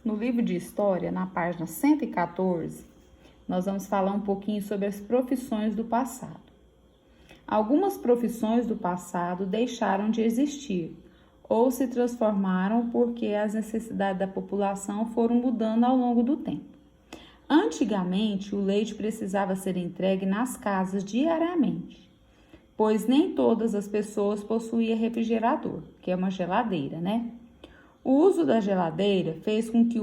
No livro de História, na página 114, nós vamos falar um pouquinho sobre as profissões do passado. Algumas profissões do passado deixaram de existir ou se transformaram porque as necessidades da população foram mudando ao longo do tempo. Antigamente, o leite precisava ser entregue nas casas diariamente, pois nem todas as pessoas possuíam refrigerador, que é uma geladeira, né? O uso da geladeira fez com que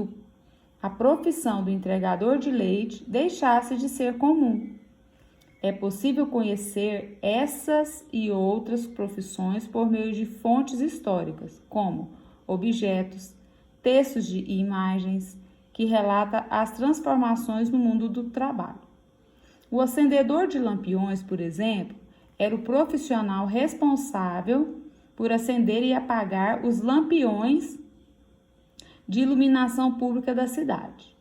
a profissão do entregador de leite deixasse de ser comum. É possível conhecer essas e outras profissões por meio de fontes históricas, como objetos, textos e imagens, que relata as transformações no mundo do trabalho. O acendedor de lampiões, por exemplo, era o profissional responsável por acender e apagar os lampiões de iluminação pública da cidade.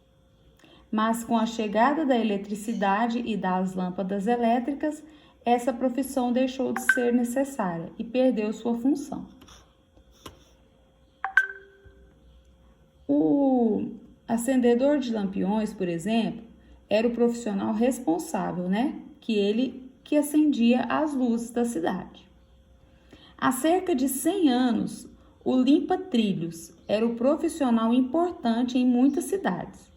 Mas com a chegada da eletricidade e das lâmpadas elétricas, essa profissão deixou de ser necessária e perdeu sua função. O acendedor de lampiões, por exemplo, era o profissional responsável, que acendia as luzes da cidade. Há cerca de 100 anos, o limpa-trilhos era o profissional importante em muitas cidades.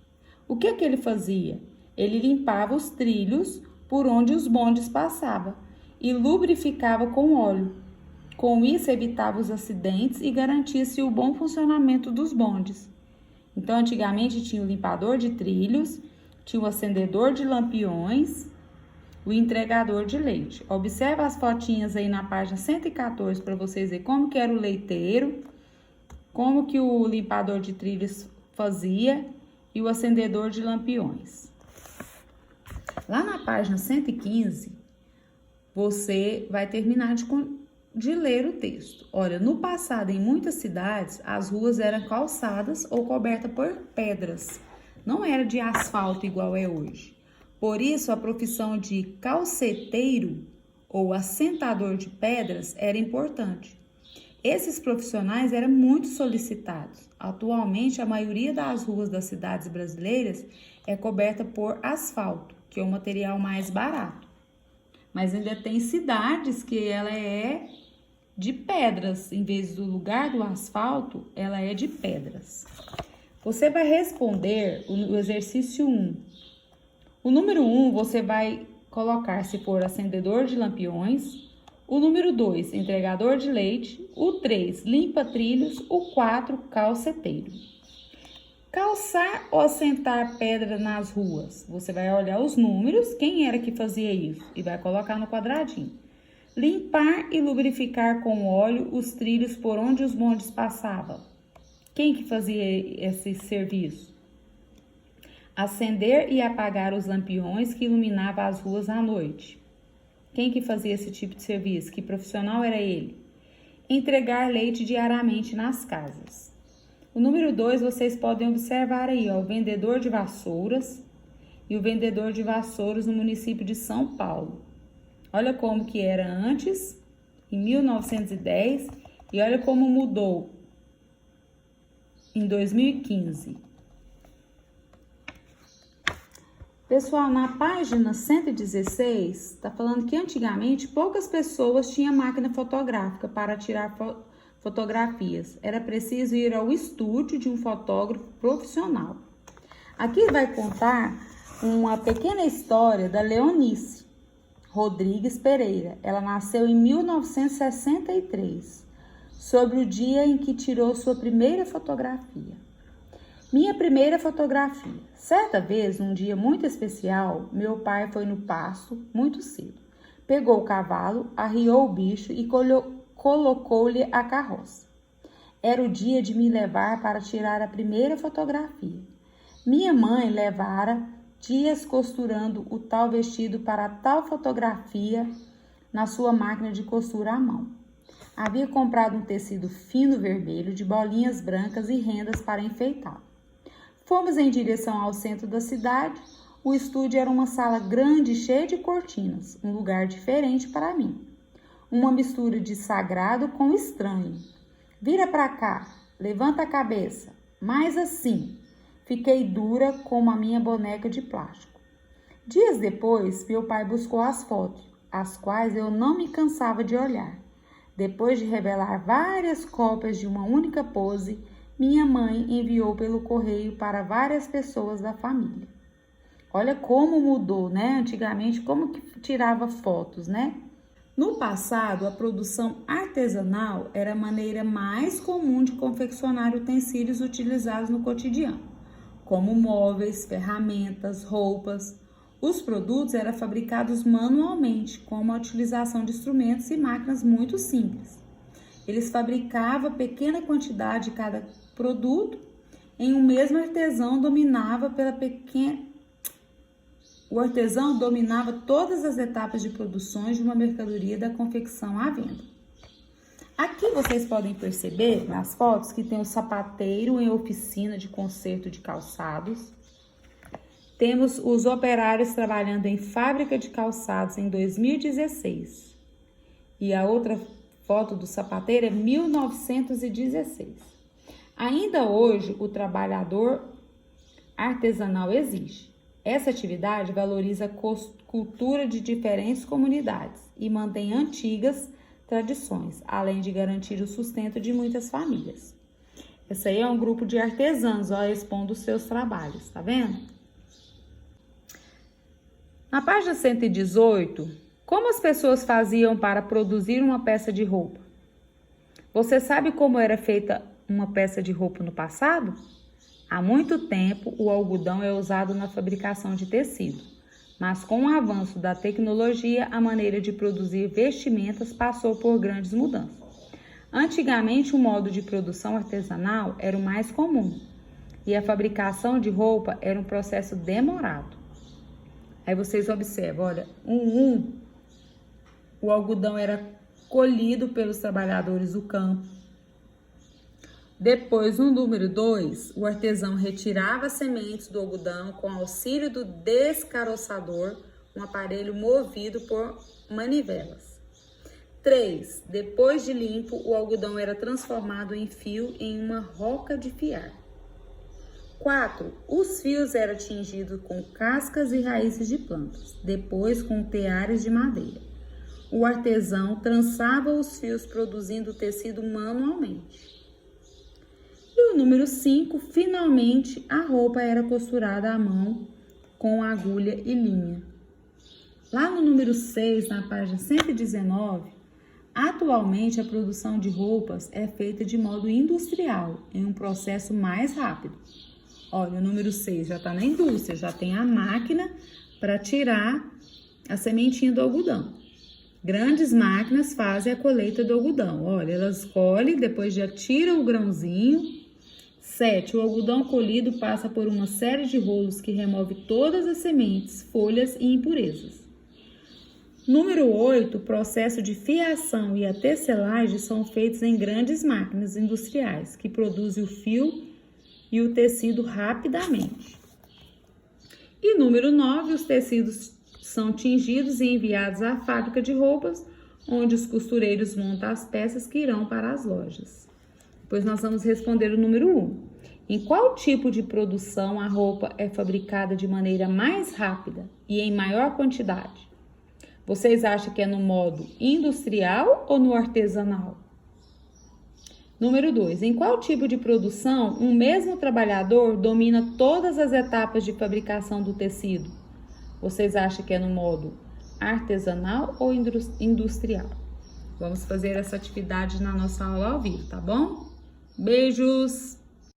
O que ele fazia? Ele limpava os trilhos por onde os bondes passavam e lubrificava com óleo. Com isso, evitava os acidentes e garantia-se o bom funcionamento dos bondes. Então, antigamente tinha o limpador de trilhos, tinha o acendedor de lampiões, o entregador de leite. Observa as fotinhas aí na página 114 para vocês verem como que era o leiteiro, como que o limpador de trilhos fazia e o acendedor de lampiões. Lá na página 115, você vai terminar de ler o texto. Olha, no passado, em muitas cidades, as ruas eram calçadas ou cobertas por pedras. Não era de asfalto igual é hoje. Por isso, a profissão de calceteiro ou assentador de pedras era importante. Esses profissionais eram muito solicitados. Atualmente, a maioria das ruas das cidades brasileiras é coberta por asfalto, que é o material mais barato. Mas ainda tem cidades que ela é de pedras, em vez do lugar do asfalto, ela é de pedras. Você vai responder o exercício 1. O número 1 você vai colocar se for acendedor de lampiões. O número 2, entregador de leite. O 3, limpa-trilhos. O 4, calceteiro. Calçar ou assentar pedra nas ruas? Você vai olhar os números, quem era que fazia isso? E vai colocar no quadradinho. Limpar e lubrificar com óleo os trilhos por onde os bondes passavam. Quem que fazia esse serviço? Acender e apagar os lampiões que iluminavam as ruas à noite. Quem que fazia esse tipo de serviço? Que profissional era ele? Entregar leite diariamente nas casas. O número 2, vocês podem observar aí, o vendedor de vassouras e o vendedor de vassouras no município de São Paulo. Olha como que era antes, em 1910, e olha como mudou em 2015. Pessoal, na página 116, está falando que antigamente poucas pessoas tinham máquina fotográfica para tirar fotografias. Era preciso ir ao estúdio de um fotógrafo profissional. Aqui vai contar uma pequena história da Leonice Rodrigues Pereira. Ela nasceu em 1963, sobre o dia em que tirou sua primeira fotografia. Minha primeira fotografia. Certa vez, num dia muito especial, meu pai foi no pasto muito cedo. Pegou o cavalo, arriou o bicho e colocou-lhe a carroça. Era o dia de me levar para tirar a primeira fotografia. Minha mãe levara dias costurando o tal vestido para a tal fotografia na sua máquina de costura à mão. Havia comprado um tecido fino vermelho de bolinhas brancas e rendas para enfeitá-lo. Fomos em direção ao centro da cidade. O estúdio era uma sala grande, cheia de cortinas, um lugar diferente para mim. Uma mistura de sagrado com estranho. Vira para cá, levanta a cabeça, mais assim. Fiquei dura como a minha boneca de plástico. Dias depois, meu pai buscou as fotos, as quais eu não me cansava de olhar. Depois de revelar várias cópias de uma única pose, minha mãe enviou pelo correio para várias pessoas da família. Olha como mudou, né? Antigamente, como que tirava fotos, né? No passado, a produção artesanal era a maneira mais comum de confeccionar utensílios utilizados no cotidiano, como móveis, ferramentas, roupas. Os produtos eram fabricados manualmente, com a utilização de instrumentos e máquinas muito simples. Eles fabricavam pequena quantidade de cada produto em um mesmo artesão O artesão dominava todas as etapas de produções de uma mercadoria da confecção à venda. Aqui vocês podem perceber nas fotos que tem o sapateiro em oficina de conserto de calçados. Temos os operários trabalhando em fábrica de calçados em 2016. E a outra foto do sapateiro é 1916. Ainda hoje, o trabalhador artesanal existe. Essa atividade valoriza a cultura de diferentes comunidades e mantém antigas tradições, além de garantir o sustento de muitas famílias. Esse aí é um grupo de artesãos, ó, expondo os seus trabalhos, tá vendo? Na página 118, como as pessoas faziam para produzir uma peça de roupa? Você sabe como era feita uma peça de roupa no passado? Há muito tempo, o algodão é usado na fabricação de tecido, mas com o avanço da tecnologia, a maneira de produzir vestimentas passou por grandes mudanças. Antigamente, o modo de produção artesanal era o mais comum e a fabricação de roupa era um processo demorado. Aí vocês observam, olha, o algodão era colhido pelos trabalhadores do campo. Depois, no número 2, o artesão retirava as sementes do algodão com auxílio do descaroçador, um aparelho movido por manivelas. 3. Depois de limpo, o algodão era transformado em fio em uma roca de fiar. 4. Os fios eram tingidos com cascas e raízes de plantas, depois com teares de madeira. O artesão trançava os fios produzindo o tecido manualmente. E o número 5, finalmente, a roupa era costurada à mão com agulha e linha. Lá no número 6, na página 119, atualmente a produção de roupas é feita de modo industrial, em um processo mais rápido. Olha, o número 6 já está na indústria, já tem a máquina para tirar a sementinha do algodão. Grandes máquinas fazem a colheita do algodão. Olha, elas colhem, depois já tiram o grãozinho. 7. O algodão colhido passa por uma série de rolos que remove todas as sementes, folhas e impurezas. Número 8. O processo de fiação e a tecelagem são feitos em grandes máquinas industriais, que produzem o fio e o tecido rapidamente. E número 9. Os tecidos são tingidos e enviados à fábrica de roupas, onde os costureiros montam as peças que irão para as lojas. Depois nós vamos responder o número 1. Em qual tipo de produção a roupa é fabricada de maneira mais rápida e em maior quantidade? Vocês acham que é no modo industrial ou no artesanal? Número 2. Em qual tipo de produção um mesmo trabalhador domina todas as etapas de fabricação do tecido? Vocês acham que é no modo artesanal ou industrial? Vamos fazer essa atividade na nossa aula ao vivo, tá bom? Beijos!